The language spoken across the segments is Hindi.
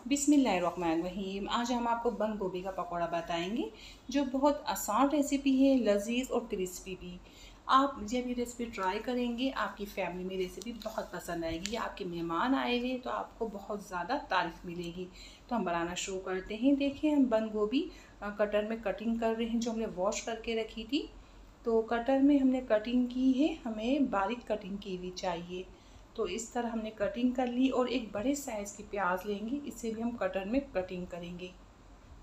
बिस्मिल्लाहिर्रहमानिर्रहीम। आज हम आपको बंद गोभी का पकौड़ा बताएंगे जो बहुत आसान रेसिपी है, लजीज और क्रिस्पी भी। आप जब ये रेसिपी ट्राई करेंगे आपकी फैमिली में रेसिपी बहुत पसंद आएगी। आपके मेहमान आए हुए तो आपको बहुत ज़्यादा तारीफ मिलेगी। तो हम बनाना शुरू करते हैं। देखिए हम बंद गोभी कटर में कटिंग कर रहे हैं, जो हमने वॉश करके रखी थी। तो कटर में हमने कटिंग की है, हमें बारीक कटिंग की हुई चाहिए। तो इस तरह हमने कटिंग कर ली और एक बड़े साइज़ की प्याज लेंगे, इसे भी हम कटर में कटिंग करेंगे।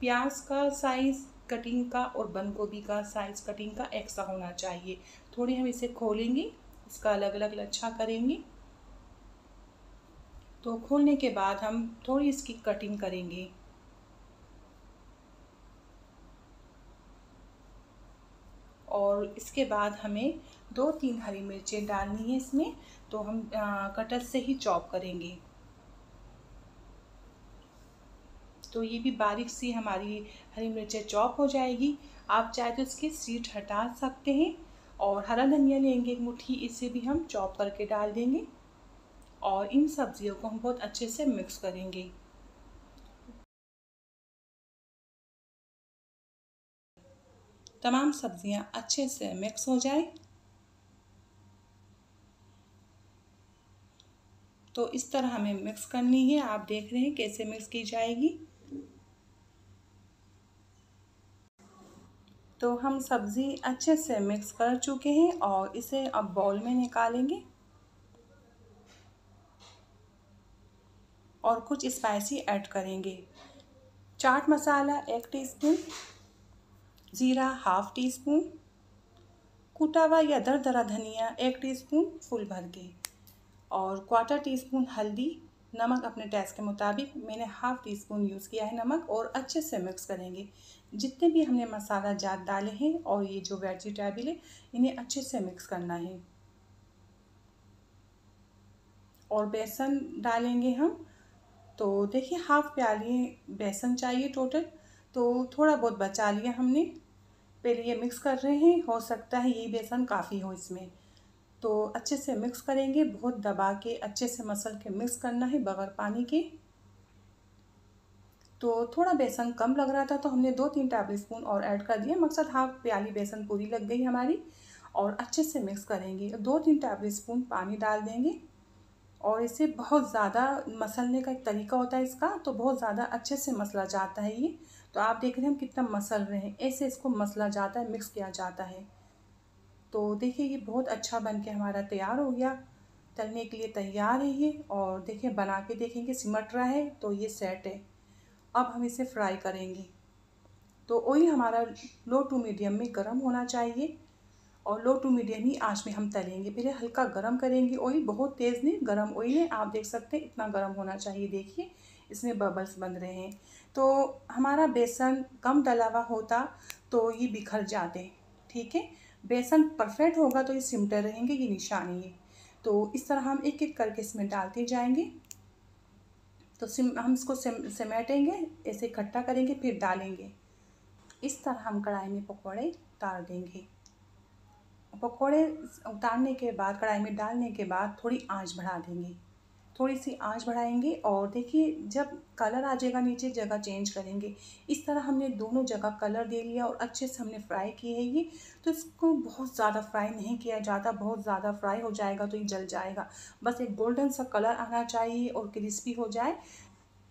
प्याज का साइज़ कटिंग का और बंद गोभी का साइज़ कटिंग का एक सा होना चाहिए। थोड़ी हम इसे खोलेंगे, इसका अलग अलग लच्छा करेंगे। तो खोलने के बाद हम थोड़ी इसकी कटिंग करेंगे। और इसके बाद हमें 2-3 हरी मिर्चें डालनी है इसमें। तो हम कटर से ही चॉप करेंगे। तो ये भी बारीक सी हमारी हरी मिर्चें चॉप हो जाएगी। आप चाहे तो इसकी सीड हटा सकते हैं। और हरा धनिया लेंगे एक मुट्ठी, इसे भी हम चॉप करके डाल देंगे। और इन सब्जियों को हम बहुत अच्छे से मिक्स करेंगे। तमाम सब्जियां अच्छे से मिक्स हो जाए। तो इस तरह हमें मिक्स करनी है। आप देख रहे हैं कैसे मिक्स की जाएगी। तो हम सब्ज़ी अच्छे से मिक्स कर चुके हैं और इसे अब बाउल में निकालेंगे। और कुछ स्पाइसी ऐड करेंगे। चाट मसाला 1 टीस्पून, ज़ीरा हाफ टी स्पून, कूटा हुआ या दरदरा धनिया 1 टीस्पून फुल भर के, और 1/4 टीस्पून हल्दी, नमक अपने टेस्ट के मुताबिक। मैंने हाफ टी स्पून यूज़ किया है नमक। और अच्छे से मिक्स करेंगे। जितने भी हमने मसाला जात डाले हैं और ये जो वेजिटेबल है, इन्हें अच्छे से मिक्स करना है। और बेसन डालेंगे हम। तो देखिए हाफ प्याली बेसन चाहिए टोटल। तो थोड़ा बहुत बचा लिया हमने। पहले ये मिक्स कर रहे हैं, हो सकता है ये बेसन काफ़ी हो इसमें। तो अच्छे से मिक्स करेंगे, बहुत दबा के अच्छे से मसल के मिक्स करना है बगैर पानी के। तो थोड़ा बेसन कम लग रहा था तो हमने 2-3 टेबल स्पून और ऐड कर दिया। मकसद हाफ प्याली बेसन पूरी लग गई हमारी। और अच्छे से मिक्स करेंगे। 2-3 टेबल स्पून पानी डाल देंगे। और इसे बहुत ज़्यादा मसलने का एक तरीका होता है इसका, तो बहुत ज़्यादा अच्छे से मसला जाता है ये। तो आप देख रहे हैं हम कितना मसल रहे हैं, ऐसे इसको मसला जाता है, मिक्स किया जाता है। तो देखिए ये बहुत अच्छा बन के हमारा तैयार हो गया। तलने के लिए तैयार है ये। और देखिए बना के देखेंगे, सिमट रहा है तो ये सेट है। अब हम इसे फ्राई करेंगे। तो ऑयल हमारा लो टू मीडियम में गर्म होना चाहिए। और लो टू मीडियम ही आंच में हम तलेंगे। पहले हल्का गरम करेंगे ऑयल, बहुत तेज़ नहीं, गरम ऑयल है। आप देख सकते हैं इतना गरम होना चाहिए। देखिए इसमें बबल्स बन रहे हैं। तो हमारा बेसन कम डला हुआ होता तो ये बिखर जाते। ठीक है, बेसन परफेक्ट होगा तो ये सिमटे रहेंगे, ये निशानी है। तो इस तरह हम एक एक करके इसमें डालते जाएंगे। तो हम इसको समेटेंगे, ऐसे इकट्ठा करेंगे फिर डालेंगे। इस तरह हम कढ़ाई में पकौड़े उतार देंगे। पकौड़े उतारने के बाद कढ़ाई में डालने के बाद थोड़ी आंच बढ़ा देंगे। थोड़ी सी आंच बढ़ाएंगे और देखिए जब कलर आ जाएगा नीचे, जगह चेंज करेंगे। इस तरह हमने दोनों जगह कलर दे लिया और अच्छे से हमने फ्राई किए है ये। तो इसको बहुत ज़्यादा फ्राई नहीं किया जाता, बहुत ज़्यादा फ्राई हो जाएगा तो ये जल जाएगा। बस एक गोल्डन सा कलर आना चाहिए और क्रिस्पी हो जाए।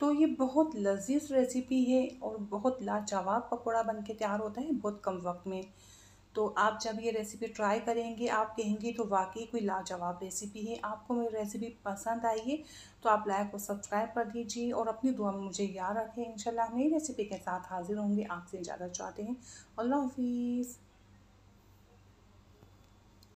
तो ये बहुत लजीज रेसिपी है और बहुत लाजवाब पकौड़ा बन के तैयार होता है बहुत कम वक्त में। तो आप जब ये रेसिपी ट्राई करेंगे आप कहेंगे तो वाकई कोई लाजवाब रेसिपी है। आपको मेरी रेसिपी पसंद आई है तो आप लाइक और सब्सक्राइब कर दीजिए और अपनी दुआ में मुझे याद रखें। इंशाल्लाह नई रेसिपी के साथ हाजिर होंगे। आपसे इजाज़त चाहते हैं। अल्लाह हाफिज़।